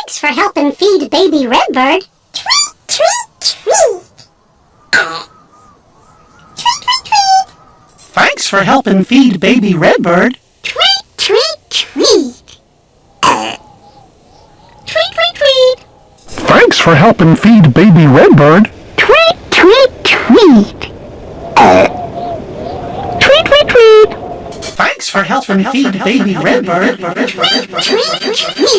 Thanks for helping feed baby Redbird. Tweet, tweet, tweet. Tweet, tweet, tweet. Thanks for helping feed baby Redbird. Tweet, tweet, tweet. Tweet, tweet, tweet. Thanks for helping feed baby Redbird. Tweet, tweet, tweet. Tweet, tweet, tweet. Thanks for helping feed baby Redbird. Tweet, tweet, tweet.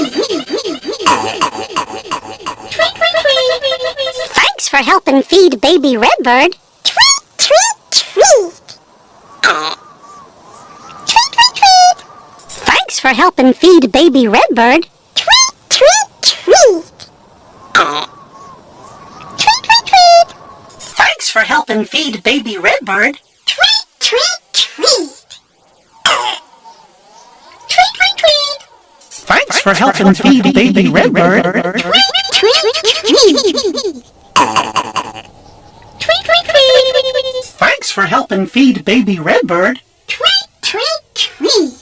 Thanks for helping feed baby Redbird. Tweet, tweet, tweet. Tweet, tweet, tweet. Thanks for helping feed baby Redbird. Tweet, tweet, tweet. Tweet, tweet, tweet. Thanks for helping feed baby Redbird. Tweet, tweet, tweet. Tweet, tweet, tweet. Thanks for helping feed baby Redbird. Tweet, tweet, tweet. Tweet, tweet, tweet. Thanks for helping feed baby Redbird. Tweet, tweet, tweet.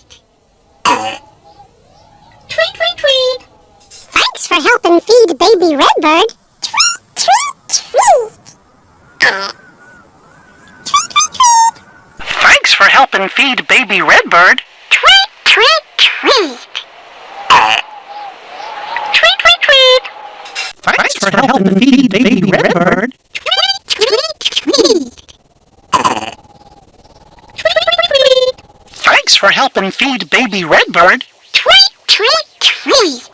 Tweet, tweet, tweet. Thanks for helping feed baby Redbird. Tweet, tweet, tweet. Tweet, tweet, tweet. Thanks for helping feed baby Redbird. Tweet, tweet, tweet. Tweet, tweet, tweet. Thanks for helping feed baby Redbird. Tweet, tweet, tweet. Tweet, tweet, tweet. Thanks for helping feed baby Redbird. Tweet, tweet, tweet.